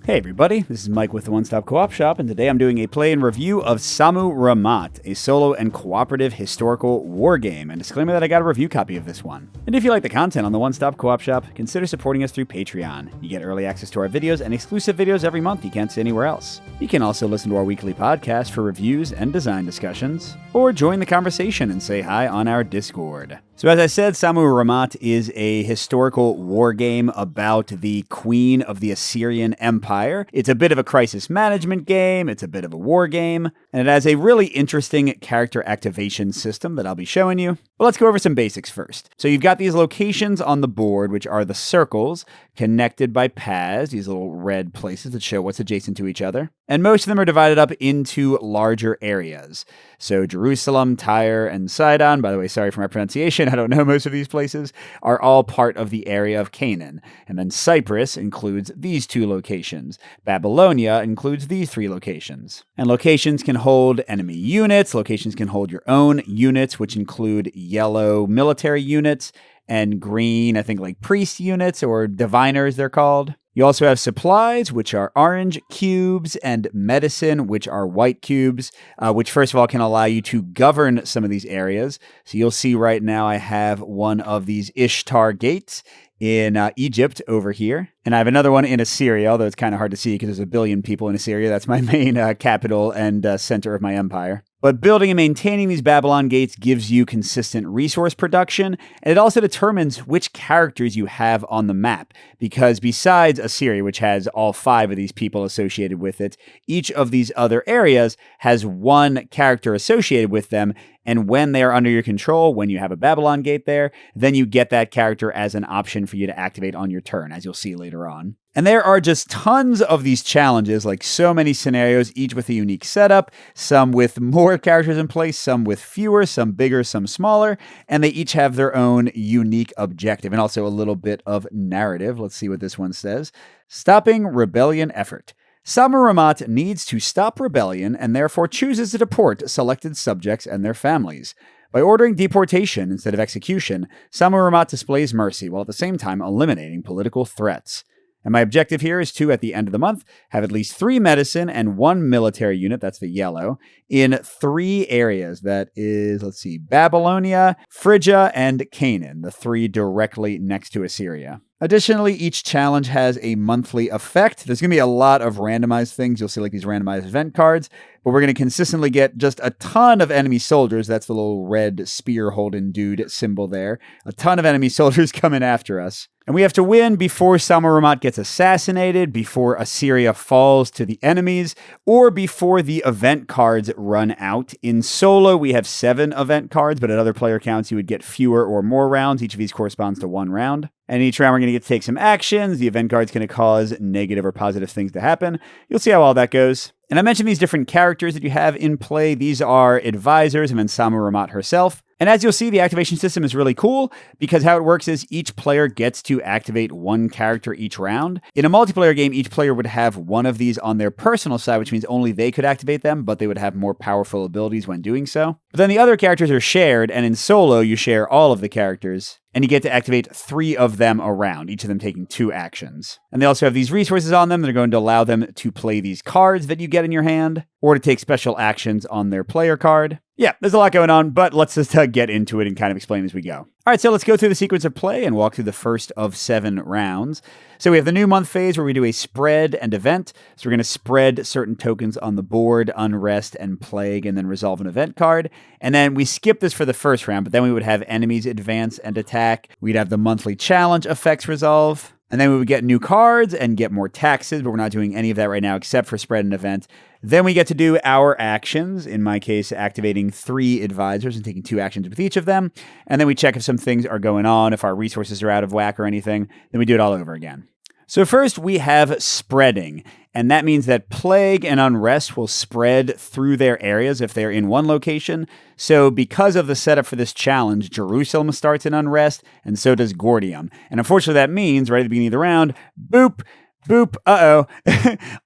Hey everybody, this is Mike with the One Stop Co-op Shop, and today I'm doing a play and review of Sammu-ramat, a solo and cooperative historical war game, and disclaimer that I got a review copy of this one. And if you like the content on the One Stop Co-op Shop, consider supporting us through Patreon. You get early access to our videos and exclusive videos every month you can't see anywhere else. You can also listen to our weekly podcast for reviews and design discussions, or join the conversation and say hi on our Discord. So as I said, Sammu-ramat is a historical war game about the queen of the Assyrian Empire. It's a bit of a crisis management game, it's a bit of a war game, and it has a really interesting character activation system that I'll be showing you. But let's go over some basics first. So you've got these locations on the board, which are the circles, connected by paths, these little red places that show what's adjacent to each other. And most of them are divided up into larger areas. So Jerusalem, Tyre, and Sidon, by the way, sorry for my pronunciation, I don't know most of these places, are all part of the area of Canaan. And then Cyprus includes these two locations. Babylonia includes these three locations. And locations can hold enemy units, locations can hold your own units, which include yellow military units, and green, I think like priest units or diviners they're called. You also have supplies, which are orange cubes, and medicine, which are white cubes, which first of all can allow you to govern some of these areas. So you'll see right now I have one of these Ishtar gates in Egypt over here. And I have another one in Assyria, although it's kind of hard to see because there's 1 billion people in Assyria. That's my main capital and center of my empire. But building and maintaining these Babylon gates gives you consistent resource production, and it also determines which characters you have on the map, because besides Assyria, which has all 5 of these people associated with it, each of these other areas has one character associated with them, and when they are under your control, when you have a Babylon gate there, then you get that character as an option for you to activate on your turn, as you'll see later on. And there are just tons of these challenges, like so many scenarios, each with a unique setup, some with more characters in place, some with fewer, some bigger, some smaller, and they each have their own unique objective and also a little bit of narrative. Let's see what this one says. Stopping rebellion effort. Sammu-ramat needs to stop rebellion and therefore chooses to deport selected subjects and their families. By ordering deportation instead of execution, Sammu-ramat displays mercy while at the same time eliminating political threats. And my objective here is to, at the end of the month, have at least 3 medicine and 1 military unit, that's the yellow, in 3 areas. That is, let's see, Babylonia, Phrygia, and Canaan, the 3 directly next to Assyria. Additionally, each challenge has a monthly effect. There's going to be a lot of randomized things. You'll see like these randomized event cards, but we're going to consistently get just a ton of enemy soldiers. That's the little red spear-holding dude symbol there. A ton of enemy soldiers coming after us. And we have to win before Sammu-ramat gets assassinated, before Assyria falls to the enemies, or before the event cards run out. In solo, we have 7 event cards, but at other player counts, you would get fewer or more rounds. Each of these corresponds to 1 round. And each round, we're going to get to take some actions. The event card's going to cause negative or positive things to happen. You'll see how all that goes. And I mentioned these different characters that you have in play. These are advisors and then Sammu-ramat herself. And as you'll see, the activation system is really cool because how it works is each player gets to activate 1 character each round. In a multiplayer game, each player would have one of these on their personal side, which means only they could activate them, but they would have more powerful abilities when doing so. But then the other characters are shared, and in solo, you share all of the characters. And you get to activate 3 of them around, each of them taking 2 actions. And they also have these resources on them that are going to allow them to play these cards that you get in your hand, or to take special actions on their player card. Yeah, there's a lot going on, but let's just get into it and kind of explain as we go. All right, so let's go through the sequence of play and walk through the first of 7 rounds. So we have the new month phase where we do a spread and event. So we're going to spread certain tokens on the board, unrest and plague, and then resolve an event card. And then we skip this for the first round, but then we would have enemies advance and attack. We'd have the monthly challenge effects resolve. And then we would get new cards and get more taxes, but we're not doing any of that right now except for spread and event. Then we get to do our actions, in my case, activating 3 advisors and taking 2 actions with each of them. And then we check if some things are going on, if our resources are out of whack or anything. Then we do it all over again. So first we have spreading, and that means that plague and unrest will spread through their areas if they're in one location. So because of the setup for this challenge, Jerusalem starts in unrest, and so does Gordium. And unfortunately that means, right at the beginning of the round, boop, boop,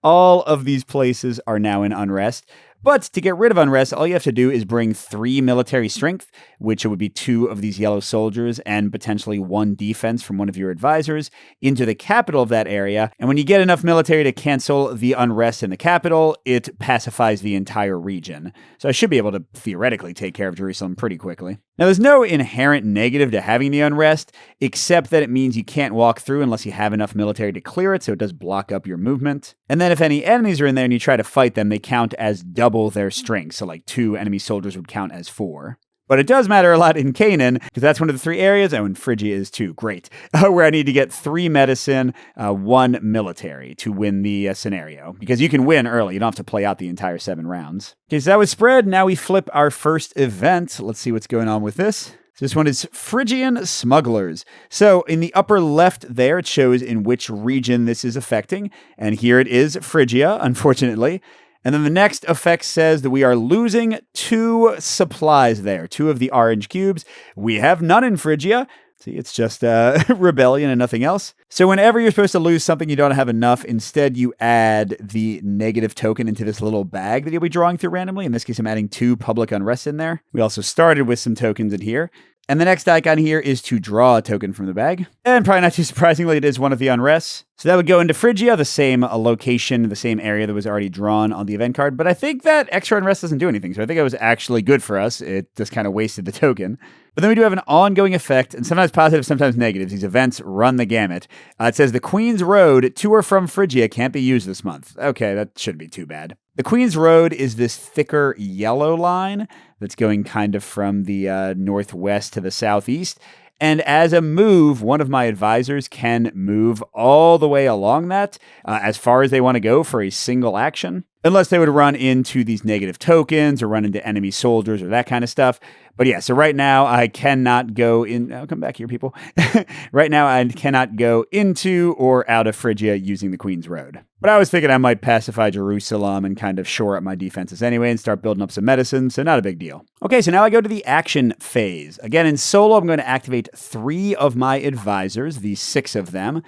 all of these places are now in unrest. But to get rid of unrest, all you have to do is bring 3 military strength, which would be 2 of these yellow soldiers and potentially 1 defense from one of your advisors, into the capital of that area. And when you get enough military to cancel the unrest in the capital, it pacifies the entire region. So I should be able to theoretically take care of Jerusalem pretty quickly. Now, there's no inherent negative to having the unrest, except that it means you can't walk through unless you have enough military to clear it, so it does block up your movement. And then if any enemies are in there and you try to fight them, they count as double their strength, so like 2 enemy soldiers would count as 4. But it does matter a lot in Canaan, because that's one of the 3 areas, and Phrygia is too, great, where I need to get 3 medicine, 1 military to win the scenario. Because you can win early, you don't have to play out the entire 7 rounds. Okay, so that was spread. Now we flip our first event. Let's see what's going on with this. So this one is Phrygian smugglers. So in the upper left there, it shows in which region this is affecting. And here it is Phrygia, unfortunately. And then the next effect says that we are losing 2 supplies there, 2 of the orange cubes. We have none in Phrygia. See, it's just rebellion and nothing else. So whenever you're supposed to lose something you don't have enough, instead you add the negative token into this little bag that you'll be drawing through randomly. In this case, I'm adding 2 public unrest in there. We also started with some tokens in here. And the next icon here is to draw a token from the bag. And probably not too surprisingly, it is one of the unrests. So that would go into Phrygia, the same location, the same area that was already drawn on the event card. But I think that extra unrest doesn't do anything. So I think it was actually good for us. It just kind of wasted the token. But then we do have an ongoing effect, and sometimes positive, sometimes negative. These events run the gamut. It says the Queen's Road to or from Phrygia can't be used this month. Okay, that shouldn't be too bad. The Queen's Road is this thicker yellow line that's going kind of from the northwest to the southeast. And as a move, one of my advisors can move all the way along that as far as they want to go for a single action, unless they would run into these negative tokens or run into enemy soldiers or that kind of stuff. But yeah, so right now I cannot go in. I'll come back here, people. Right now I cannot go into or out of Phrygia using the Queen's Road. But I was thinking I might pacify Jerusalem and kind of shore up my defenses anyway and start building up some medicine, so not a big deal. Okay, so now I go to the action phase. Again, in solo, I'm going to activate 3 of my advisors, these 6 of them.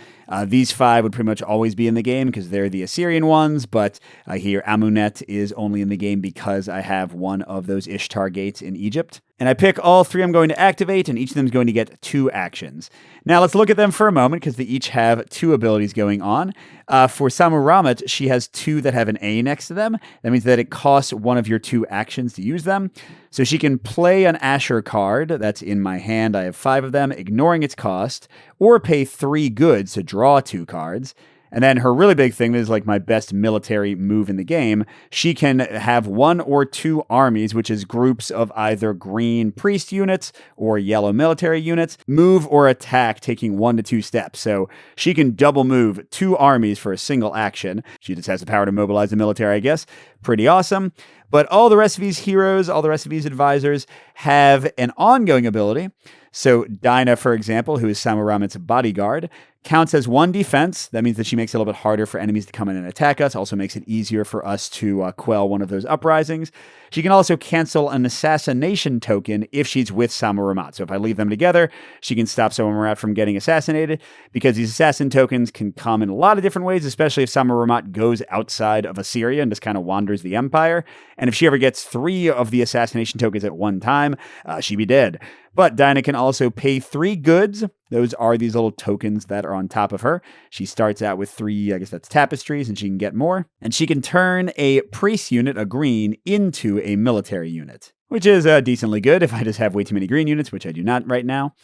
These 5 would pretty much always be in the game because they're the Assyrian ones, but here Amunet is only in the game because I have one of those Ishtar gates in Egypt. And I pick all 3 I'm going to activate, and each of them is going to get 2 actions. Now let's look at them for a moment because they each have 2 abilities going on. For Sammu-ramat, she has 2 that have an A next to them. That means that it costs one of your 2 actions to use them. So she can play an Asher card that's in my hand. I have 5 of them, ignoring its cost, or pay 3 goods to draw 2 cards. And then her really big thing that is like my best military move in the game, she can have 1 or 2 armies, which is groups of either green priest units or yellow military units, move or attack taking 1 to 2 steps. So she can double move 2 armies for a single action. She just has the power to mobilize the military, I guess. Pretty awesome. But all the rest of these heroes, all the rest of these advisors have an ongoing ability. So Dinah, for example, who is Sammu-ramat's bodyguard, counts as 1 defense. That means that she makes it a little bit harder for enemies to come in and attack us. Also makes it easier for us to quell one of those uprisings. She can also cancel an assassination token if she's with Sammu-ramat. So if I leave them together, she can stop Sammu-ramat from getting assassinated, because these assassin tokens can come in a lot of different ways, especially if Sammu-ramat goes outside of Assyria and just kind of wanders the empire. And if she ever gets 3 of the assassination tokens at one time, she'd be dead. But Dinah can also pay 3 goods. Those are these little tokens that are on top of her. She starts out with 3, I guess that's tapestries, and she can get more. And she can turn a priest unit, a green, into a military unit, which is decently good if I just have way too many green units, which I do not right now.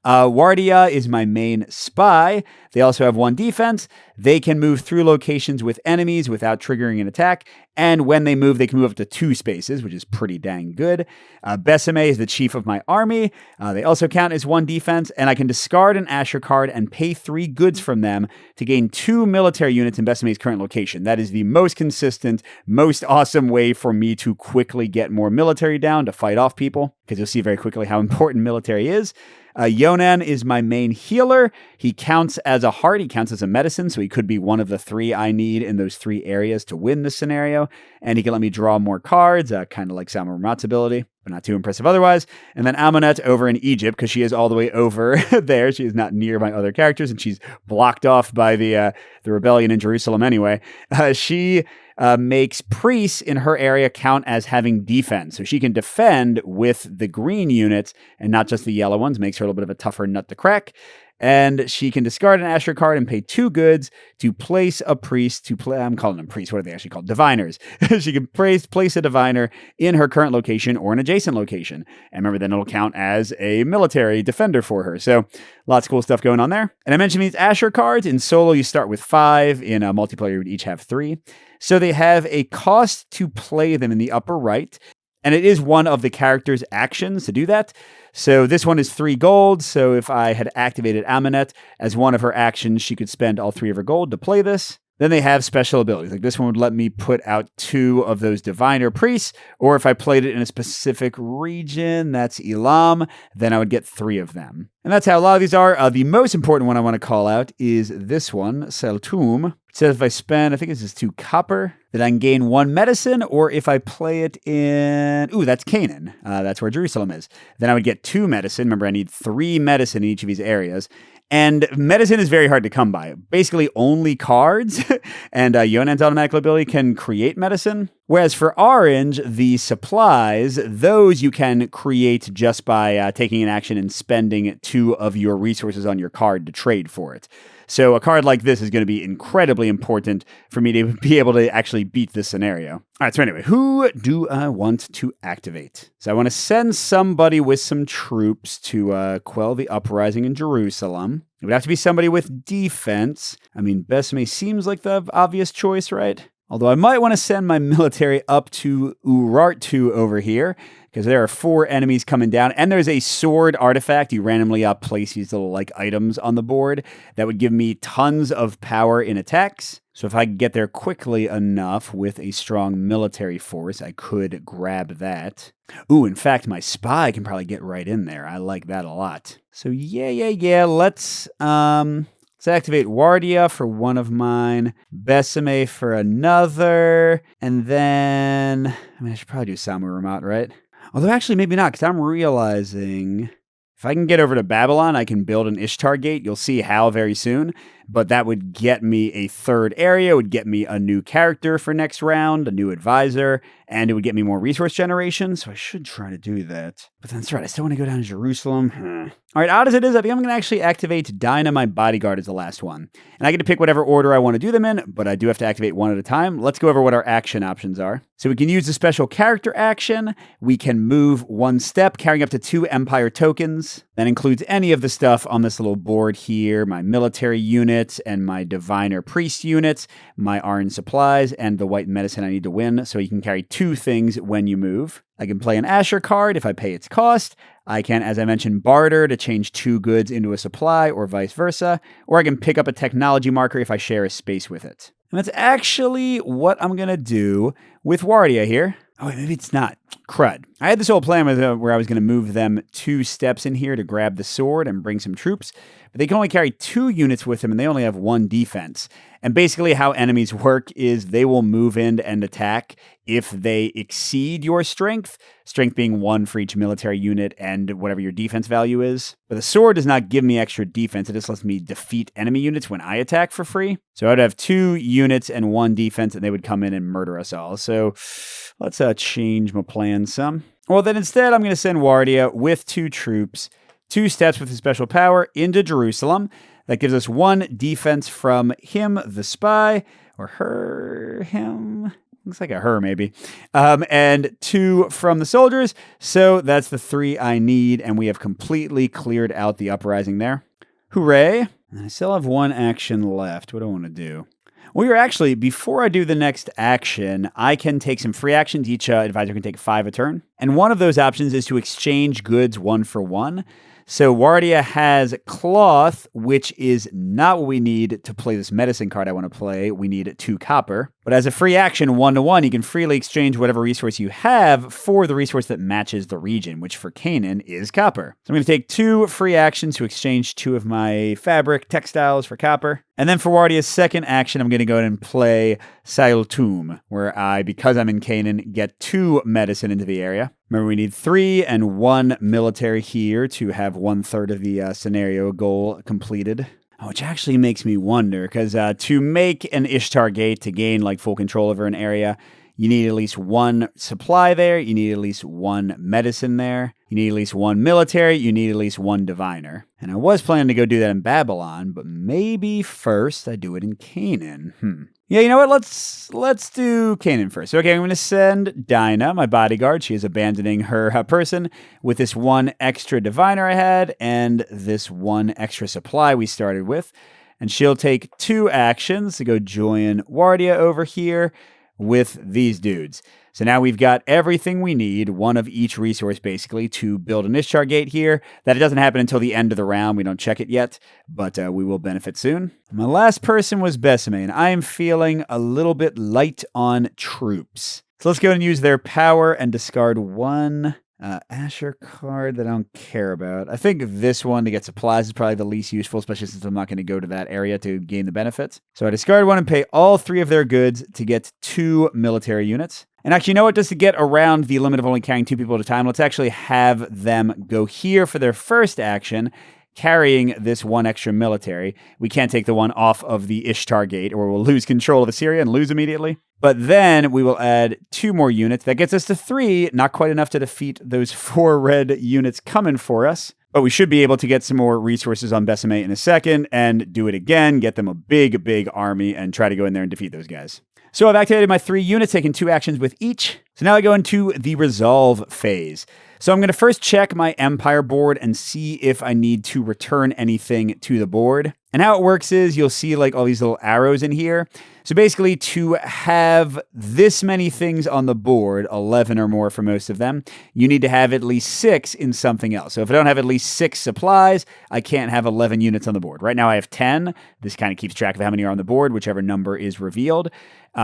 Wardia is my main spy. They also have 1 defense. They can move through locations with enemies without triggering an attack. And when they move, they can move up to 2 spaces, which is pretty dang good. Besame is the chief of my army. They also count as 1 defense. And I can discard an Asher card and pay 3 goods from them to gain 2 military units in Besame's current location. That is the most consistent, most awesome way for me to quickly get more military down to fight off people, because you'll see very quickly how important military is. Yonan is my main healer. He counts as a heart. He counts as a medicine, so he could be one of the 3 I need in those 3 areas to win this scenario. And he can let me draw more cards, kind of like Sammu-ramat's ability. but not too impressive otherwise. And then Amunet over in Egypt, because she is all the way over there. She is not near my other characters, and she's blocked off by the rebellion in Jerusalem anyway. She makes priests in her area count as having defense. So she can defend with the green units and not just the yellow ones. Makes her a little bit of a tougher nut to crack. And she can discard an Asher card and pay 2 goods to place a priest I'm calling them priests. What are they actually called? Diviners. She can place a diviner in her current location or an adjacent location. And remember, then it'll count as a military defender for her. So lots of cool stuff going on there. And I mentioned these Asher cards. In solo, you start with 5. In a multiplayer, you would each have 3. So they have a cost to play them in the upper right. And it is one of the character's actions to do that. So this one is 3 gold. So if I had activated Amunet as one of her actions, she could spend all 3 of her gold to play this. Then they have special abilities. Like this one would let me put out 2 of those diviner priests. Or if I played it in a specific region, that's Elam, then I would get 3 of them. And that's how a lot of these are. The most important one I want to call out is this one, Seltum. It says if I spend, I think this is 2 copper, that I can gain 1 medicine, or if I play it in, that's Canaan. That's where Jerusalem is. Then I would get 2 medicine. Remember, I need 3 medicine in each of these areas. And medicine is very hard to come by. Basically, only cards and Yonan's automatic ability can create medicine. Whereas for orange, the supplies, those you can create just by taking an action and spending 2 of your resources on your card to trade for it. So a card like this is going to be incredibly important for me to be able to actually beat this scenario. All right, so anyway, who do I want to activate? So I want to send somebody with some troops to quell the uprising in Jerusalem. It would have to be somebody with defense. I mean, Besame seems like the obvious choice, right? Although I might want to send my military up to Urartu over here, because there are 4 enemies coming down, and there's a sword artifact. You randomly place these little items on the board that would give me tons of power in attacks. So if I could get there quickly enough with a strong military force, I could grab that. In fact, my spy can probably get right in there. I like that a lot. So yeah. Let's activate Wardia for one of mine, Besame for another, and then, I should probably do Sammu-ramat, right? Although actually maybe not, because I'm realizing if I can get over to Babylon, I can build an Ishtar gate. You'll see how very soon. But that would get me a 3rd area, would get me a new character for next round, a new advisor, and it would get me more resource generation. So I should try to do that. But that's right, I still want to go down to Jerusalem. All right, odd as it is, I think I'm going to actually activate Dinah, my bodyguard, as the last one. And I get to pick whatever order I want to do them in, but I do have to activate one at a time. Let's go over what our action options are. So we can use the special character action. We can move 1 step, carrying up to 2 Empire tokens. That includes any of the stuff on this little board here, my military units and my diviner priest units, my orange supplies, and the white medicine I need to win. So you can carry 2 things when you move. I can play an Asher card if I pay its cost. I can, as I mentioned, barter to change 2 goods into a supply or vice versa. Or I can pick up a technology marker if I share a space with it. And that's actually what I'm going to do with Wardia here. Oh, wait, maybe it's not. Crud. I had this whole plan where I was going to move them 2 steps in here to grab the sword and bring some troops, but they can only carry 2 units with them, and they only have 1 defense. And basically how enemies work is they will move in and attack if they exceed your strength being 1 for each military unit and whatever your defense value is. But the sword does not give me extra defense. It just lets me defeat enemy units when I attack for free. So I would have 2 units and 1 defense, and they would come in and murder us all. So let's change my plan some. Well, then instead, I'm going to send Wardia with 2 troops, 2 steps with his special power into Jerusalem. That gives us 1 defense from him, the spy, or her, him. Looks like a her, maybe. And 2 from the soldiers. So that's the 3 I need, and we have completely cleared out the uprising there. Hooray. And I still have 1 action left. What do I want to do? Well, actually, before I do the next action, I can take some free actions. Each advisor can take 5 a turn. And one of those options is to exchange goods 1 for 1. So Wardia has cloth, which is not what we need to play this medicine card I want to play. We need 2 copper. But as a free action, 1-to-1, you can freely exchange whatever resource you have for the resource that matches the region, which for Canaan is copper. So I'm going to take 2 free actions to exchange 2 of my fabric textiles for copper. And then for Wardia's second action, I'm going to go ahead and play Sailtum, where I, because I'm in Canaan, get 2 medicine into the area. Remember, we need 3 and 1 military here to have 1/3 of the scenario goal completed. Which actually makes me wonder, because to make an Ishtar Gate, to gain like full control over an area, you need at least 1 supply there, you need at least 1 medicine there, you need at least 1 military, you need at least 1 diviner. And I was planning to go do that in Babylon, but maybe first I do it in Canaan. Yeah, you know what? Let's do Canaan first. Okay, I'm going to send Dinah, my bodyguard. She is abandoning her person with this 1 extra diviner I had and this 1 extra supply we started with. And she'll take 2 actions to go join Wardia over here with these dudes. So now we've got everything we need, 1 of each resource basically, to build an Ishtar Gate here. That it doesn't happen until the end of the round. We don't check it yet, but we will benefit soon. My last person was Besame, and I am feeling a little bit light on troops. So let's go and use their power and discard 1 Asher card that I don't care about. I think this one to get supplies is probably the least useful, especially since I'm not going to go to that area to gain the benefits. So I discard 1 and pay all 3 of their goods to get 2 military units. And actually, you know what? Just to get around the limit of only carrying 2 people at a time, let's actually have them go here for their first action, carrying this 1 extra military. We can't take the 1 off of the Ishtar Gate, or we'll lose control of Assyria and lose immediately. But then we will add 2 more units. That gets us to 3, not quite enough to defeat those 4 red units coming for us. But we should be able to get some more resources on Besame in a second and do it again, get them a big army, and try to go in there and defeat those guys. So I've activated my 3 units, taking 2 actions with each. So now I go into the resolve phase. So I'm going to first check my Empire board and see if I need to return anything to the board. And how it works is you'll see like all these little arrows in here. So basically to have this many things on the board, 11 or more for most of them, you need to have at least 6 in something else. So if I don't have at least 6 supplies, I can't have 11 units on the board. Right now I have 10. This kind of keeps track of how many are on the board, whichever number is revealed.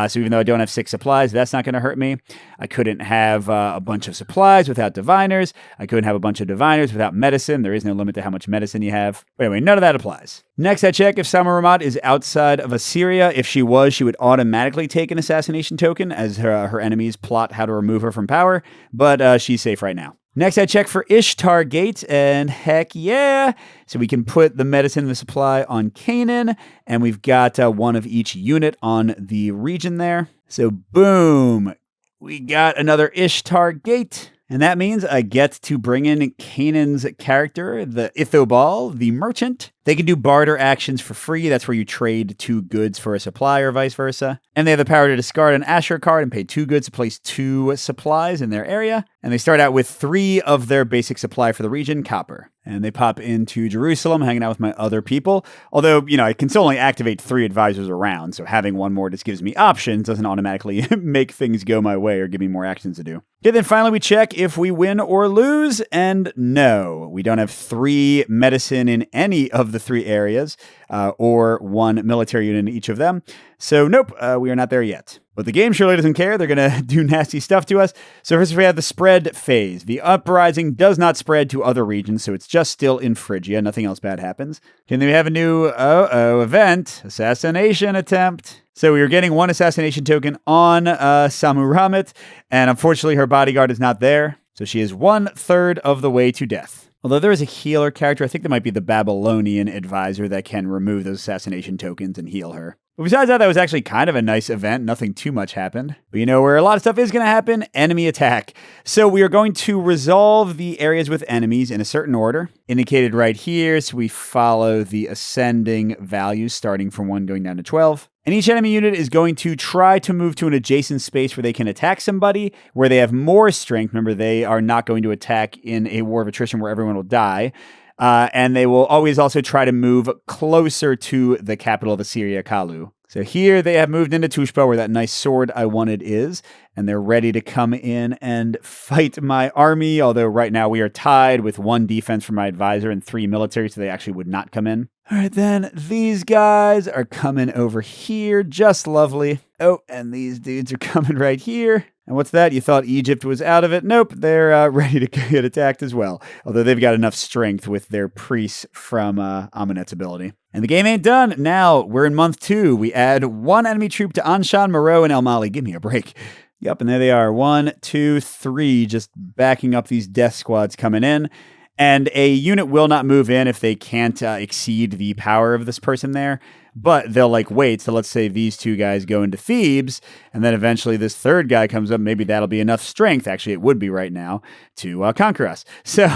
So even though I don't have 6 supplies, that's not going to hurt me. I couldn't have a bunch of supplies without diviners. I couldn't have a bunch of diviners without medicine. There is no limit to how much medicine you have. But anyway, none of that applies. Next, I check if Sammu-ramat is outside of Assyria. If she was, she would automatically take an assassination token as her enemies plot how to remove her from power. But she's safe right now. Next, I check for Ishtar Gate, and heck yeah! So we can put the medicine and the supply on Canaan, and we've got 1 of each unit on the region there. So boom! We got another Ishtar Gate. And that means I get to bring in Canaan's character, the Ithobal, the merchant. They can do barter actions for free. That's where you trade 2 goods for a supply or vice versa. And they have the power to discard an Asher card and pay 2 goods to place 2 supplies in their area. And they start out with 3 of their basic supply for the region, copper. And they pop into Jerusalem, hanging out with my other people. Although, you know, I can still only activate 3 advisors around, so having 1 more just gives me options, doesn't automatically make things go my way or give me more actions to do. Okay, then finally we check if we win or lose, and no, we don't have 3 medicine in any of the 3 areas, or 1 military unit in each of them. So nope, we are not there yet. But the game surely doesn't care. They're going to do nasty stuff to us. So first we have the spread phase. The uprising does not spread to other regions, so it's just still in Phrygia. Nothing else bad happens. And then we have a new event, assassination attempt. So we are getting 1 assassination token on Sammu-ramat, and unfortunately her bodyguard is not there. So she is 1/3 of the way to death. Although there is a healer character, I think that might be the Babylonian advisor that can remove those assassination tokens and heal her. But besides that was actually kind of a nice event. Nothing too much happened. But you know where a lot of stuff is going to happen? Enemy attack. So we are going to resolve the areas with enemies in a certain order, indicated right here. So we follow the ascending values, starting from 1 going down to 12. And each enemy unit is going to try to move to an adjacent space where they can attack somebody, where they have more strength. Remember, they are not going to attack in a war of attrition where everyone will die. And they will always also try to move closer to the capital of Assyria, Kalu. So here they have moved into Tushpa, where that nice sword I wanted is, and they're ready to come in and fight my army, although right now we are tied with 1 defense for my advisor and 3 military, so they actually would not come in. All right, then these guys are coming over here, just lovely. Oh, and these dudes are coming right here. And what's that? You thought Egypt was out of it? Nope, they're ready to get attacked as well. Although they've got enough strength with their priests from Amenet's ability. And the game ain't done. Now, we're in month 2. We add 1 enemy troop to Anshan, Meroe, and El Mali. Give me a break. Yep, and there they are. 1, 2, 3, just backing up these death squads coming in. And a unit will not move in if they can't exceed the power of this person there. But they'll wait. So let's say these two guys go into Thebes, and then eventually this third guy comes up. Maybe that'll be enough strength. Actually, it would be right now to conquer us. So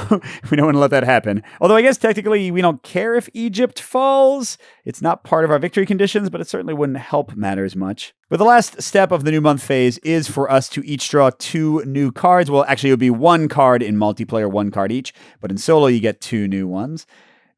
we don't want to let that happen. Although I guess technically we don't care if Egypt falls. It's not part of our victory conditions, but it certainly wouldn't help matters much. But the last step of the new month phase is for us to each draw 2 new cards. Well, actually, it would be 1 card in multiplayer, 1 card each. But in solo, you get 2 new ones.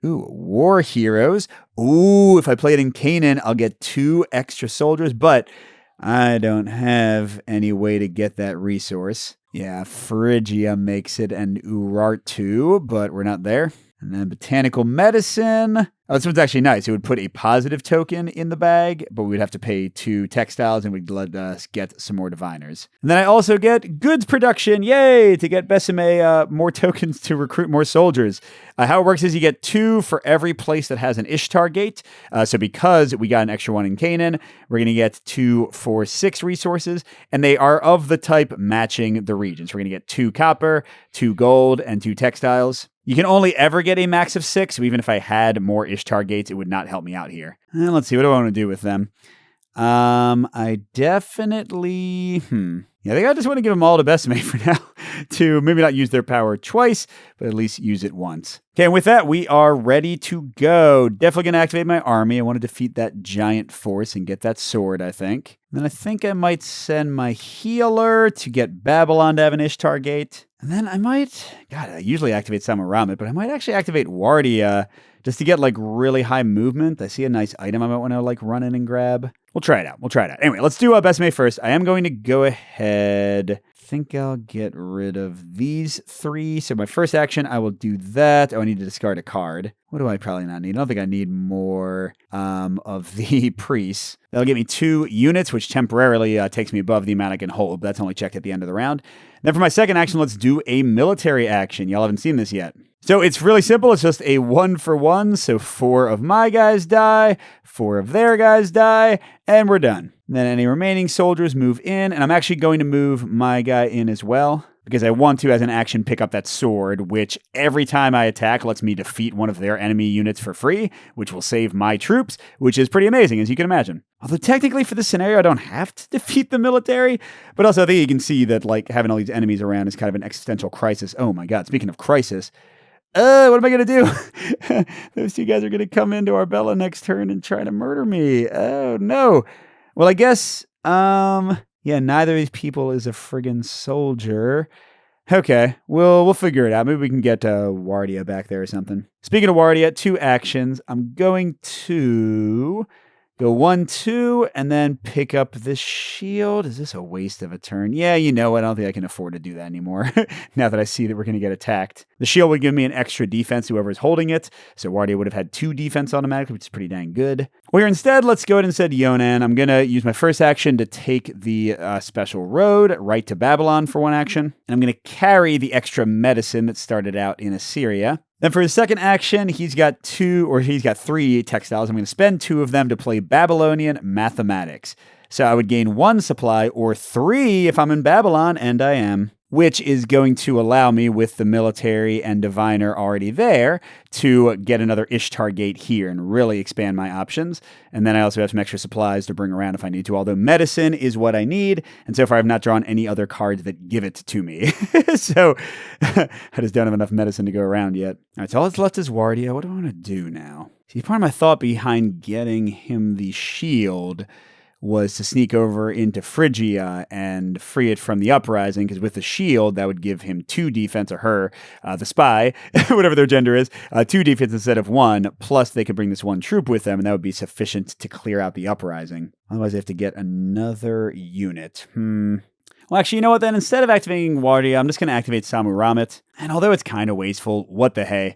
Ooh, war heroes. Ooh, if I play it in Canaan, I'll get 2 extra soldiers, but I don't have any way to get that resource. Yeah, Phrygia makes it and Urartu, but we're not there. And then botanical medicine. Oh, this one's actually nice. It would put a positive token in the bag, but we would have to pay 2 textiles and we'd let us get some more diviners. And then I also get goods production. Yay! To get Besame more tokens to recruit more soldiers. How it works is you get 2 for every place that has an Ishtar gate. So because we got an extra 1 in Canaan, we're going to get 2 for 6 resources. And they are of the type matching the regions. We're going to get 2 copper, 2 gold, and 2 textiles. You can only ever get a max of 6, so even if I had more Ishtar gates, it would not help me out here. And let's see, what do I want to do with them? I definitely, I think I just want to give them all to Besame for now, to maybe not use their power twice, but at least use it once. Okay, and with that, we are ready to go. Definitely going to activate my army. I want to defeat that giant force and get that sword, I think. And then I think I might send my healer to get Babylon to have an Ishtar gate. And then I might, I usually activate Sammu-ramat, but I might actually activate Wardia just to get really high movement. I see a nice item I might want to run in and grab. We'll try it out. Anyway, let's do Besame first. I am going to go ahead. I think I'll get rid of these 3. So my first action, I will do that. Oh, I need to discard a card. What do I probably not need? I don't think I need more of the priests. That'll give me 2 units, which temporarily takes me above the amount I can hold. That's only checked at the end of the round. Then for my second action, let's do a military action. Y'all haven't seen this yet. So it's really simple. It's just a 1-for-1. So 4 of my guys die, 4 of their guys die, and we're done. Then any remaining soldiers move in, and I'm actually going to move my guy in as well, because I want to, as an action, pick up that sword, which every time I attack lets me defeat one of their enemy units for free, which will save my troops, which is pretty amazing, as you can imagine. Although technically for this scenario, I don't have to defeat the military, but also I think you can see that having all these enemies around is kind of an existential crisis. Oh my god, speaking of crisis, what am I going to do? Those 2 guys are going to come into Arbella next turn and try to murder me. Oh no. Well, I guess, neither of these people is a friggin' soldier. Okay, we'll figure it out. Maybe we can get Wardia back there or something. Speaking of Wardia, 2 actions. I'm going to go 1, 2, and then pick up this shield. Is this a waste of a turn? Yeah, you know what? I don't think I can afford to do that anymore now that I see that we're going to get attacked. The shield would give me an extra defense, whoever's holding it. So Wardia would have had 2 defense automatically, which is pretty dang good. Well, here instead, let's go ahead and send Yonan. I'm going to use my first action to take the special road right to Babylon for 1 action. And I'm going to carry the extra medicine that started out in Assyria. Then for his second action, he's got 3 textiles. I'm going to spend 2 of them to play Babylonian mathematics. So I would gain 1 supply or 3 if I'm in Babylon, and I am, which is going to allow me, with the military and diviner already there, to get another Ishtar gate here and really expand my options. And then I also have some extra supplies to bring around if I need to, although medicine is what I need. And so far I've not drawn any other cards that give it to me. So I just don't have enough medicine to go around yet. All right, so all that's left is Wardia. What do I want to do now? See, part of my thought behind getting him the shield was to sneak over into Phrygia and free it from the uprising, because with the shield, that would give him 2 defense, or her, the spy, whatever their gender is, 2 defense instead of 1, plus they could bring this 1 troop with them, and that would be sufficient to clear out the uprising. Otherwise, they have to get another unit. Well, actually, you know what, then? Instead of activating Wardia, I'm just going to activate Sammu-ramat. And although it's kind of wasteful, what the hey?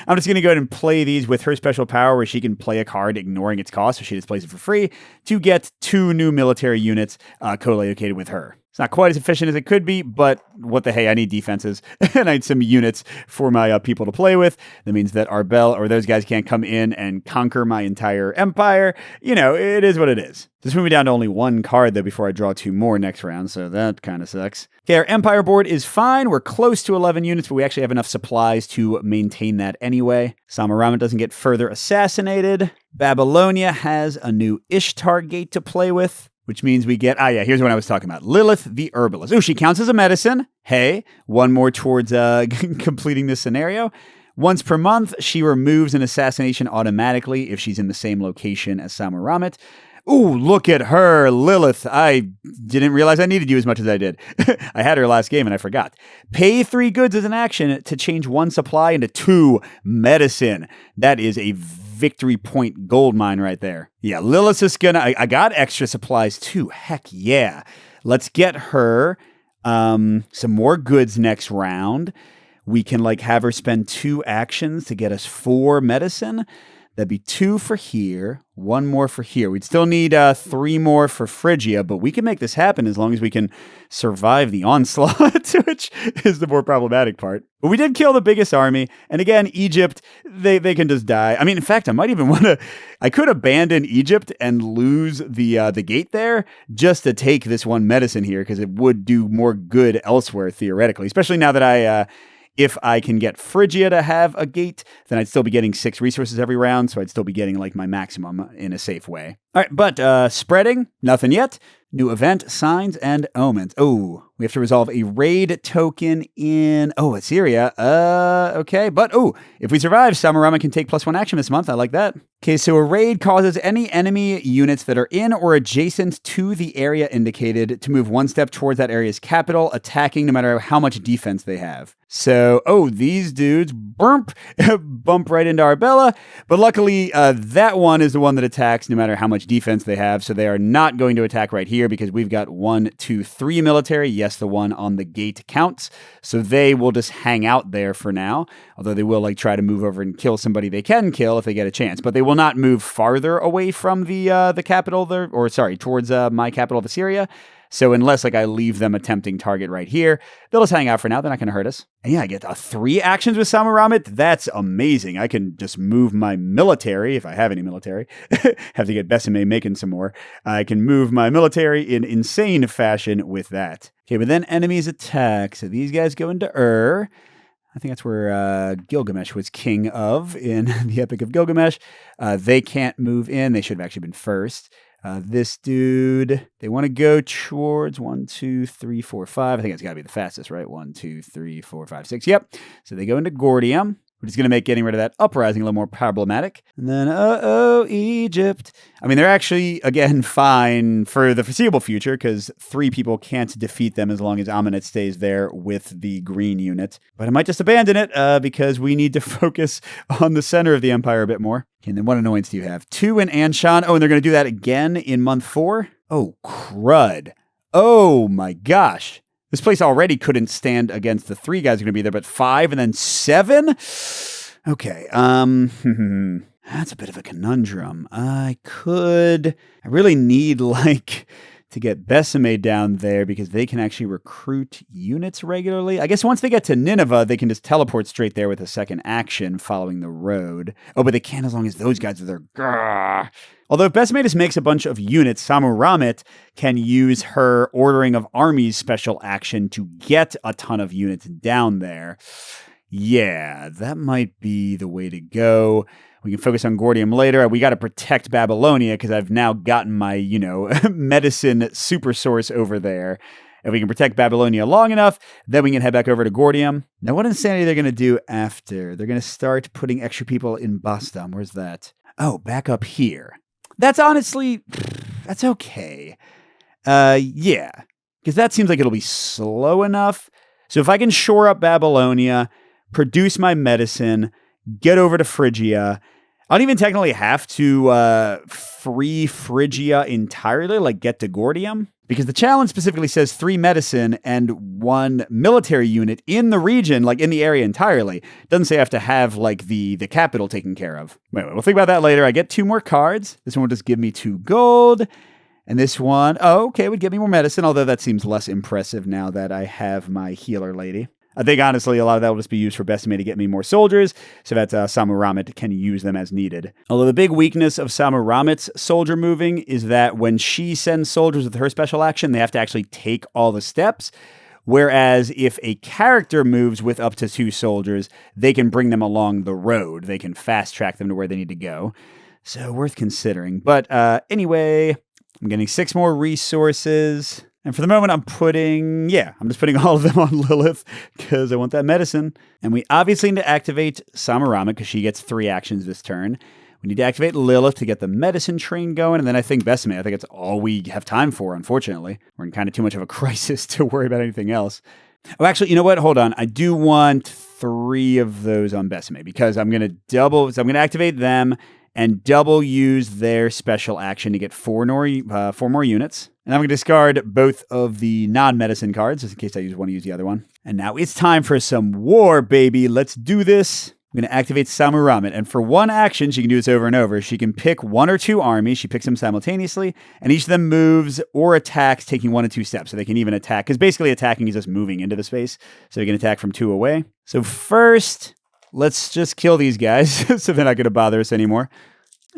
I'm just going to go ahead and play these with her special power, where she can play a card ignoring its cost, so she just plays it for free, to get 2 new military units co-located with her. It's not quite as efficient as it could be, but what the hey, I need defenses and I need some units for my people to play with. That means that Arbel or those guys can't come in and conquer my entire empire. It is what it is. This moved me down to only one card, though, before I draw 2 more next round, so that kind of sucks. Okay, our Empire board is fine. We're close to 11 units, but we actually have enough supplies to maintain that anyway. Sammu-ramat doesn't get further assassinated. Babylonia has a new Ishtar gate to play with, which means we get, here's what I was talking about. Lilith the Herbalist. Ooh, she counts as a medicine. Hey, one more towards completing this scenario. Once per month, she removes an assassination automatically if she's in the same location as Sammu-ramat. Ooh, look at her, Lilith. I didn't realize I needed you as much as I did. I had her last game and I forgot. Pay 3 goods as an action to change 1 supply into 2 medicine. That is a victory point gold mine right there. Yeah, Lilith is gonna... I got extra supplies too. Heck yeah. Let's get her some more goods next round. We can have her spend 2 actions to get us 4 medicine. That'd be 2 for here, 1 more for here. We'd still need 3 more for Phrygia, but we can make this happen as long as we can survive the onslaught, which is the more problematic part. But we did kill the biggest army, and again, Egypt, they can just die. I mean, in fact, I might even want to... I could abandon Egypt and lose the gate there just to take this 1 medicine here, because it would do more good elsewhere, theoretically, especially now that if I can get Phrygia to have a gate, then I'd still be getting 6 resources every round, so I'd still be getting my maximum in a safe way. All right, but spreading, nothing yet. New event, signs, and omens. Oh, we have to resolve a raid token in, Assyria. Okay, but if we survive, Sammu-ramat can take +1 action this month. I like that. Okay, so a raid causes any enemy units that are in or adjacent to the area indicated to move 1 step towards that area's capital, attacking no matter how much defense they have. So, these dudes bump right into Arbella, but luckily that one is the one that attacks no matter how much defense they have, so they are not going to attack right here because we've got 1, 2, 3 military. Yes, the one on the gate counts, so they will just hang out there for now, although they will try to move over and kill somebody they can kill if they get a chance, but they will not move farther away from the capital there, towards my capital of Assyria. So unless I leave them a tempting target right here, they'll just hang out for now. They're not going to hurt us. And yeah, I get 3 actions with Sammu-ramat. That's amazing. I can just move my military, if I have any military. Have to get Besame making some more. I can move my military in insane fashion with that. Okay, but then enemies attack. So these guys go into I think that's where Gilgamesh was king of in the Epic of Gilgamesh. They can't move in. They should have actually been first. This dude, they want to go towards 1, 2, 3, 4, 5. I think it's got to be the fastest, right? 1, 2, 3, 4, 5, 6. Yep. So they go into Gordium, which is going to make getting rid of that uprising a little more problematic. And then, Egypt. I mean, they're actually, again, fine for the foreseeable future because 3 people can't defeat them as long as Amenet stays there with the green unit. But I might just abandon it because we need to focus on the center of the empire a bit more. Okay, and then what annoyance do you have? 2 in Anshan. Oh, and they're going to do that again in month 4? Oh, crud. Oh, my gosh. This place already couldn't stand against the 3 guys who are going to be there, but 5 and then 7? Okay, that's a bit of a conundrum. I really need, to get Besame down there because they can actually recruit units regularly. I guess once they get to Nineveh, they can just teleport straight there with a second action following the road. Oh, but they can't as long as those guys are there. Grrr. Although if Besame just makes a bunch of units, Sammu-ramat can use her Ordering of Armies special action to get a ton of units down there. Yeah, that might be the way to go. We can focus on Gordium later. We got to protect Babylonia because I've now gotten my, medicine super source over there. If we can protect Babylonia long enough, then we can head back over to Gordium. Now, what insanity they're going to do after? They're going to start putting extra people in Bastam. Where's that? Oh, back up here. That's honestly, that's okay. Yeah, because that seems like it'll be slow enough. So if I can shore up Babylonia, produce my medicine, get over to Phrygia. I don't even technically have to free Phrygia entirely, get to Gordium, because the challenge specifically says 3 medicine and 1 military unit in the region, in the area entirely. It doesn't say I have to have, the capital taken care of. Wait, we'll think about that later. I get 2 more cards. This one will just give me 2 gold. And this one, oh, okay, would get me more medicine, although that seems less impressive now that I have my healer lady. I think, honestly, a lot of that will just be used for Besame to get me more soldiers, so that Sammu-ramat can use them as needed. Although the big weakness of Sammu-ramat's soldier moving is that when she sends soldiers with her special action, they have to actually take all the steps. Whereas if a character moves with up to 2 soldiers, they can bring them along the road. They can fast track them to where they need to go. So worth considering. But anyway, I'm getting 6 more resources. And for the moment, I'm just putting all of them on Lilith because I want that medicine. And we obviously need to activate Sammu-ramat because she gets 3 actions this turn. We need to activate Lilith to get the medicine train going. And then I think Besame, I think it's all we have time for, unfortunately. We're in kind of too much of a crisis to worry about anything else. Oh, actually, you know what? Hold on. I do want 3 of those on Besame because I'm going to activate them and double use their special action to get 4 more units. And I'm going to discard both of the non-medicine cards, just in case I want to use the other one. And now it's time for some war, baby. Let's do this. I'm going to activate Sammu-ramat, and for 1 action, she can do this over and over. She can pick 1 or 2 armies. She picks them simultaneously, and each of them moves or attacks, taking 1 and 2 steps. So they can even attack, because basically attacking is just moving into the space. So they can attack from 2 away. So first, let's just kill these guys, so they're not going to bother us anymore.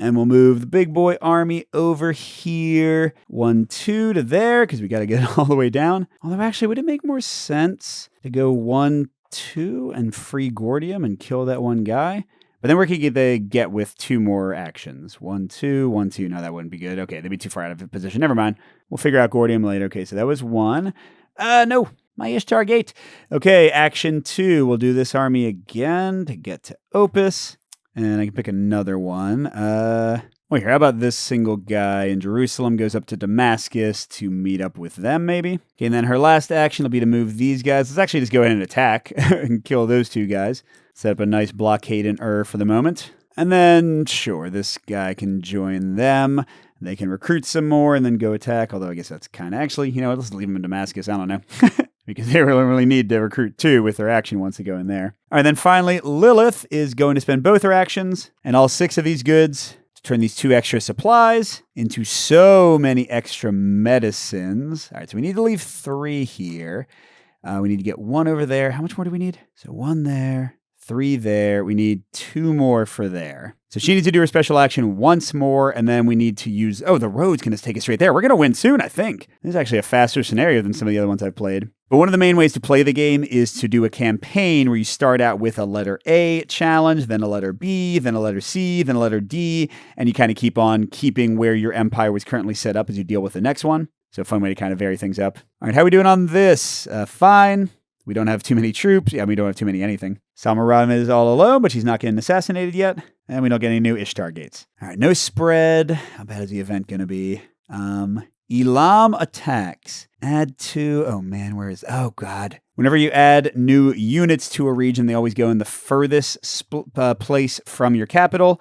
And we'll move the big boy army over here. 1, 2 to there, because we got to get it all the way down. Although actually, would it make more sense to go 1, 2 and free Gordium and kill that one guy? But then we're going to get with 2 more actions. 1, 2, 1, 2. No, that wouldn't be good. Okay, they'd be too far out of position. Never mind. We'll figure out Gordium later. Okay, so that was 1. No, my Ishtar Gate. Okay, action 2. We'll do this army again to get to Opus. And I can pick another one. Wait, how about this single guy in Jerusalem goes up to Damascus to meet up with them, maybe? Okay, and then her last action will be to move these guys. Let's actually just go ahead and attack and kill those 2 guys. Set up a nice blockade in for the moment. And then, sure, this guy can join them. They can recruit some more and then go attack, although I guess that's kind of actually, let's leave them in Damascus. I don't know. Because they really need to recruit 2 with their action once they go in there. All right, then finally, Lilith is going to spend both her actions and all 6 of these goods to turn these 2 extra supplies into so many extra medicines. All right, so we need to leave 3 here. We need to get 1 over there. How much more do we need? So 1 there, 3 there. We need 2 more for there. So she needs to do her special action once more, and then we need to use... Oh, the road's going to take us straight there. We're going to win soon, I think. This is actually a faster scenario than some of the other ones I've played. But one of the main ways to play the game is to do a campaign where you start out with a letter A challenge, then a letter B, then a letter C, then a letter D, and you kind of keep on keeping where your empire was currently set up as you deal with the next one. So a fun way to kind of vary things up. All right, how are we doing on this? Fine. We don't have too many troops. Yeah, we don't have too many anything. Sammu-ramat is all alone, but she's not getting assassinated yet. And we don't get any new Ishtar Gates. All right, no spread. How bad is the event going to be? Elam attacks. Add to... Oh, man, where is... Oh, God. Whenever you add new units to a region, they always go in the furthest place from your capital.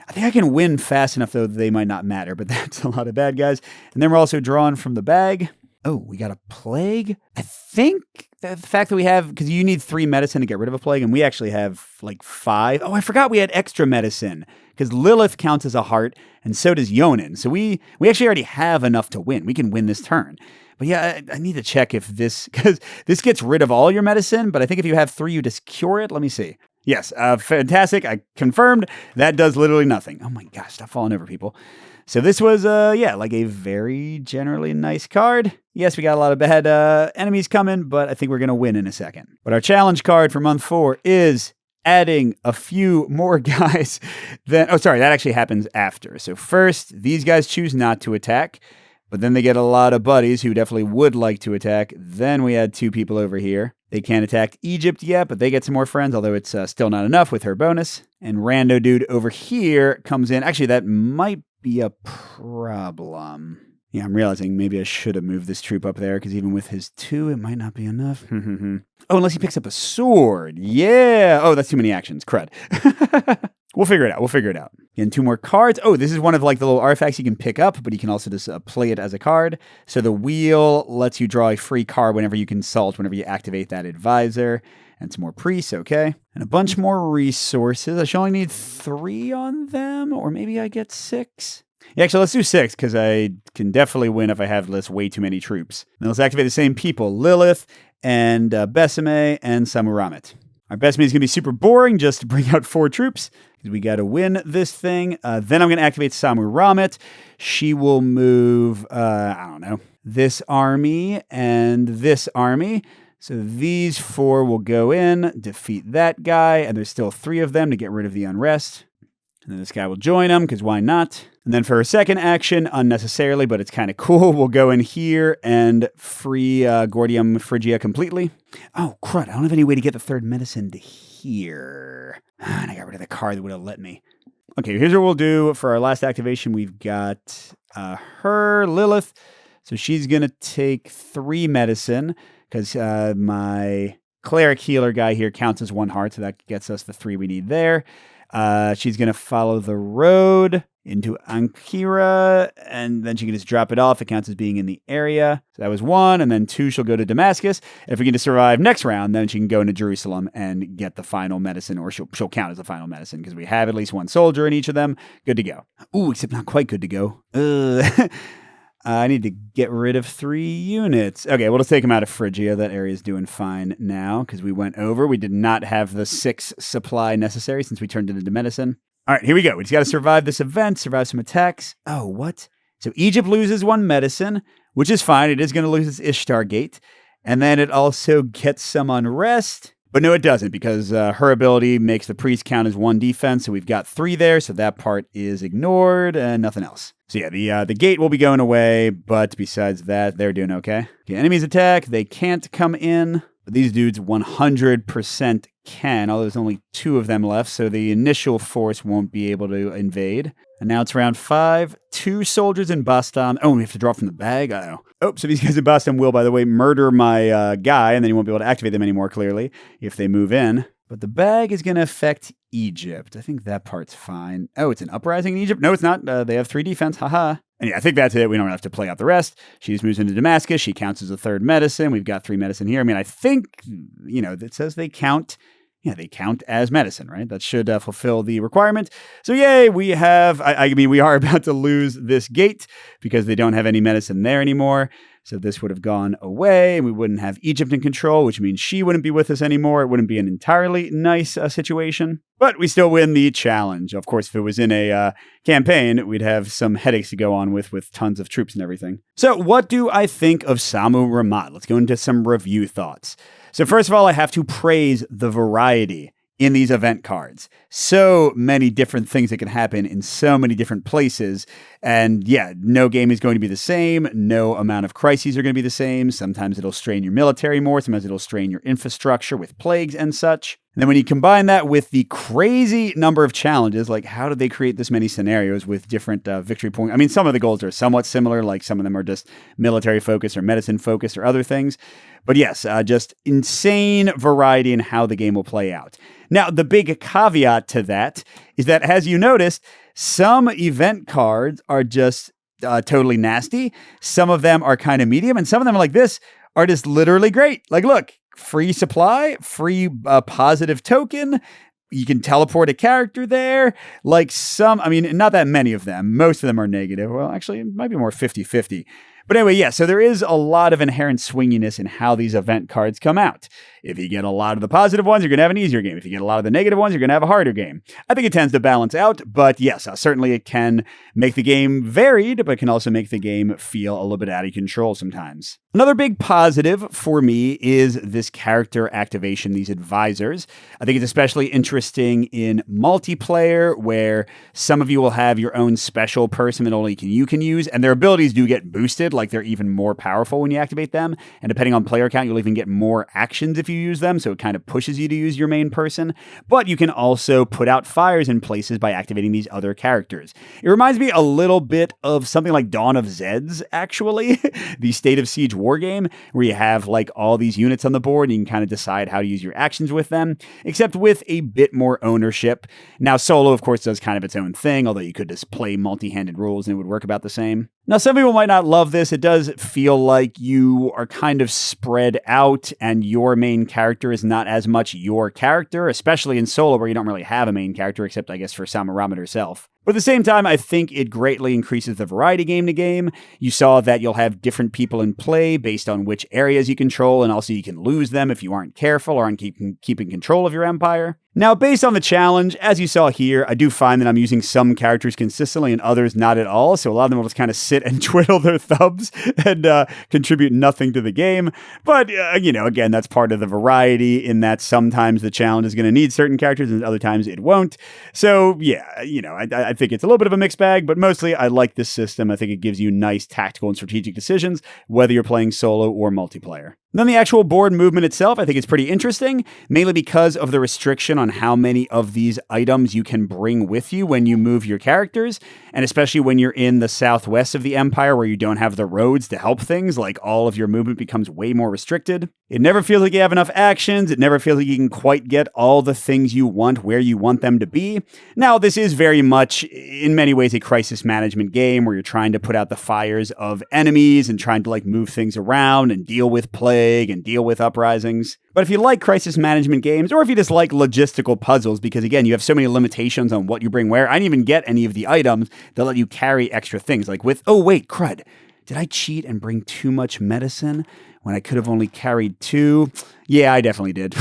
I think I can win fast enough, though, that they might not matter, but that's a lot of bad guys. And then we're also drawing from the bag. Oh, we got a plague? I think the fact that we have... Because you need 3 medicine to get rid of a plague, and we actually have, 5. Oh, I forgot we had extra medicine. Because Lilith counts as a heart, and so does Yonan. So we actually already have enough to win. We can win this turn. But yeah, I need to check if this... Because this gets rid of all your medicine, but I think if you have 3, you just cure it. Let me see. Yes, fantastic. I confirmed that does literally nothing. Oh my gosh, stop falling over, people. So this was, a very generally nice card. Yes, we got a lot of bad enemies coming, but I think we're going to win in a second. But our challenge card for month 4 is adding a few more guys. That actually happens after. So first, these guys choose not to attack, but then they get a lot of buddies who definitely would like to attack. Then we add 2 people over here. They can't attack Egypt yet, but they get some more friends, although it's still not enough with her bonus. And Rando Dude over here comes in. Actually, that might be a problem. Yeah, I'm realizing maybe I should have moved this troop up there, because even with his 2, it might not be enough. Oh, unless he picks up a sword. Yeah. Oh, that's too many actions. Crud. We'll figure it out. Again, 2 more cards. Oh, this is one of the little artifacts you can pick up, but you can also just play it as a card. So the wheel lets you draw a free card whenever you consult, whenever you activate that advisor. And some more priests, okay. And a bunch more resources. I should only need 3 on them, or maybe I get 6. Yeah, actually, let's do 6, because I can definitely win if I have way too many troops. Then let's activate the same people, Lilith and Besame and Sammu-ramat. Our Besame is going to be super boring just to bring out 4 troops, because we got to win this thing. Then I'm going to activate Sammu-ramat. She will move, I don't know, this army and this army. So these 4 will go in, defeat that guy, and there's still 3 of them to get rid of the unrest. And then this guy will join them, because why not? And then for her second action, unnecessarily, but it's kind of cool, we'll go in here and free Gordium Phrygia completely. Oh, crud, I don't have any way to get the 3rd medicine to here. And I got rid of the card that would have let me. Okay, here's what we'll do. For our last activation, we've got her, Lilith. So she's going to take 3 medicine, because my cleric healer guy here counts as 1 heart, so that gets us the 3 we need there. She's going to follow the road into Ankara, and then she can just drop it off. It counts as being in the area. So that was 1, and then 2, she'll go to Damascus. If we get to survive next round, then she can go into Jerusalem and get the final medicine, or she'll count as the final medicine, because we have at least 1 soldier in each of them. Good to go. Ooh, except not quite good to go. I need to get rid of 3 units. Okay, we'll just take them out of Phrygia. That area is doing fine now, because we went over. We did not have the 6 supply necessary since we turned it into medicine. All right, here we go. We just got to survive this event, survive some attacks. Oh, what? So Egypt loses 1 medicine, which is fine. It is going to lose its Ishtar Gate. And then it also gets some unrest. But no, it doesn't, because her ability makes the priest count as 1 defense. So we've got 3 there, so that part is ignored and nothing else. So yeah, the gate will be going away, but besides that, they're doing okay. Okay, enemies attack. They can't come in, but these dudes 100% can, although there's only 2 of them left, so the initial force won't be able to invade. And now it's round 5. 2 soldiers in Bastam. Oh, we have to draw from the bag? Uh-oh. Oh, so these guys in Bastam will, by the way, murder my guy, and then you won't be able to activate them anymore, clearly, if they move in. But the bag is going to affect Egypt. I think that part's fine. Oh, it's an uprising in Egypt? No, it's not. They have 3 defense. Haha. And yeah, I think that's it. We don't have to play out the rest. She just moves into Damascus. She counts as a 3rd medicine. We've got 3 medicine here. I mean, I think, it says they count. Yeah, they count as medicine, right? That should fulfill the requirement. So yay, we have, we are about to lose this gate because they don't have any medicine there anymore. So this would have gone away, and we wouldn't have Egypt in control, which means she wouldn't be with us anymore. It wouldn't be an entirely nice situation, but we still win the challenge. Of course, if it was in a campaign, we'd have some headaches to go on with tons of troops and everything. So what do I think of Sammu-ramat? Let's go into some review thoughts. So first of all, I have to praise the variety in these event cards. So many different things that can happen in so many different places. And yeah, no game is going to be the same. No amount of crises are going to be the same. Sometimes it'll strain your military more. Sometimes it'll strain your infrastructure with plagues and such. And then when you combine that with the crazy number of challenges, like how did they create this many scenarios with different victory points? I mean, some of the goals are somewhat similar, like some of them are just military focused or medicine focused or other things. But yes, just insane variety in how the game will play out. Now, the big caveat to that is that, as you noticed, some event cards are just totally nasty. Some of them are kind of medium, and some of them, like this, are just literally great. Like, look, free supply, free positive token. You can teleport a character there. Like not that many of them. Most of them are negative. Well, actually, it might be more 50-50. But anyway, yeah, so there is a lot of inherent swinginess in how these event cards come out. If you get a lot of the positive ones, you're going to have an easier game. If you get a lot of the negative ones, you're going to have a harder game. I think it tends to balance out, but yes, certainly it can make the game varied, but can also make the game feel a little bit out of control sometimes. Another big positive for me is this character activation, these advisors. I think it's especially interesting in multiplayer, where some of you will have your own special person that only you can use, and their abilities do get boosted, like they're even more powerful when you activate them, and depending on player count, you'll even get more actions if you use them, so it kind of pushes you to use your main person. But you can also put out fires in places by activating these other characters. It reminds me a little bit of something like Dawn of Zeds, actually, the State of Siege war game, where you have like all these units on the board and you can kind of decide how to use your actions with them, except with a bit more ownership. Now, solo, of course, does kind of its own thing, although you could just play multi-handed rules and it would work about the same. Now, some people might not love this. It does feel like you are kind of spread out and your main character is not as much your character, especially in solo where you don't really have a main character, except I guess for Sammu-ramat herself. But at the same time, I think it greatly increases the variety game to game. You saw that you'll have different people in play based on which areas you control, and also you can lose them if you aren't careful or aren't keeping control of your empire. Now, based on the challenge, as you saw here, I do find that I'm using some characters consistently and others not at all, so a lot of them will just kind of sit and twiddle their thumbs and contribute nothing to the game. But, again, that's part of the variety in that sometimes the challenge is going to need certain characters and other times it won't. So, yeah, I think it's a little bit of a mixed bag, but mostly I like this system. I think it gives you nice tactical and strategic decisions, whether you're playing solo or multiplayer. Then the actual board movement itself, I think it's pretty interesting, mainly because of the restriction on how many of these items you can bring with you when you move your characters, and especially when you're in the southwest of the Empire where you don't have the roads to help things, like all of your movement becomes way more restricted. It never feels like you have enough actions, it never feels like you can quite get all the things you want where you want them to be. Now, this is very much, in many ways, a crisis management game where you're trying to put out the fires of enemies and trying to move things around and deal with plague and deal with uprisings. But if you like crisis management games, or if you just like logistical puzzles, because again, you have so many limitations on what you bring where, I didn't even get any of the items that let you carry extra things, like with, oh wait, crud, did I cheat and bring too much medicine when I could have only carried 2? Yeah, I definitely did.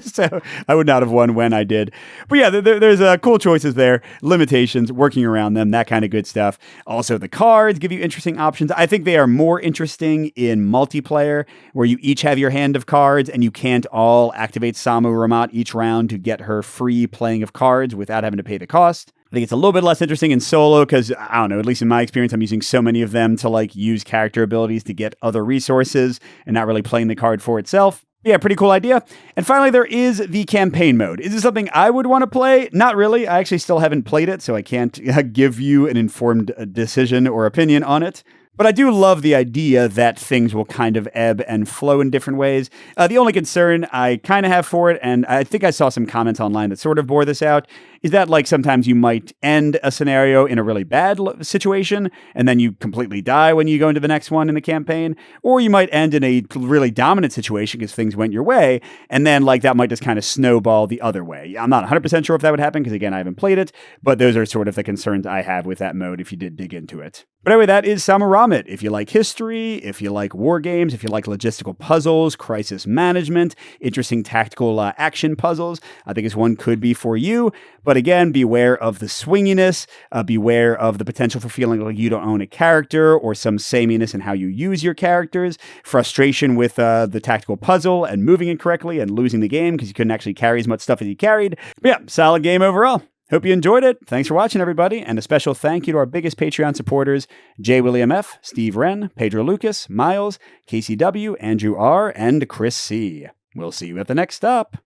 So I would not have won when I did. But yeah, there's cool choices there, limitations, working around them, that kind of good stuff. Also, the cards give you interesting options. I think they are more interesting in multiplayer, where you each have your hand of cards and you can't all activate Sammu-ramat each round to get her free playing of cards without having to pay the cost. I think it's a little bit less interesting in solo because, I don't know, at least in my experience, I'm using so many of them to use character abilities to get other resources and not really playing the card for itself. Yeah, pretty cool idea. And finally, there is the campaign mode. Is this something I would want to play? Not really. I actually still haven't played it, so I can't give you an informed decision or opinion on it. But I do love the idea that things will kind of ebb and flow in different ways. The only concern I kind of have for it, and I think I saw some comments online that sort of bore this out, is that sometimes you might end a scenario in a really bad situation, and then you completely die when you go into the next one in the campaign, or you might end in a really dominant situation because things went your way, and then that might just kind of snowball the other way. I'm not 100% sure if that would happen because, again, I haven't played it, but those are sort of the concerns I have with that mode if you did dig into it. But anyway, that is Sammu-ramat. If you like history, if you like war games, if you like logistical puzzles, crisis management, interesting tactical action puzzles, I think this one could be for you. But again, beware of the swinginess, beware of the potential for feeling like you don't own a character or some sameness in how you use your characters, frustration with the tactical puzzle and moving it correctly and losing the game because you couldn't actually carry as much stuff as you carried. But yeah, solid game overall. Hope you enjoyed it. Thanks for watching, everybody. And a special thank you to our biggest Patreon supporters, J. William F., Steve Wren, Pedro Lucas, Miles, KCW, Andrew R., and Chris C. We'll see you at the next stop.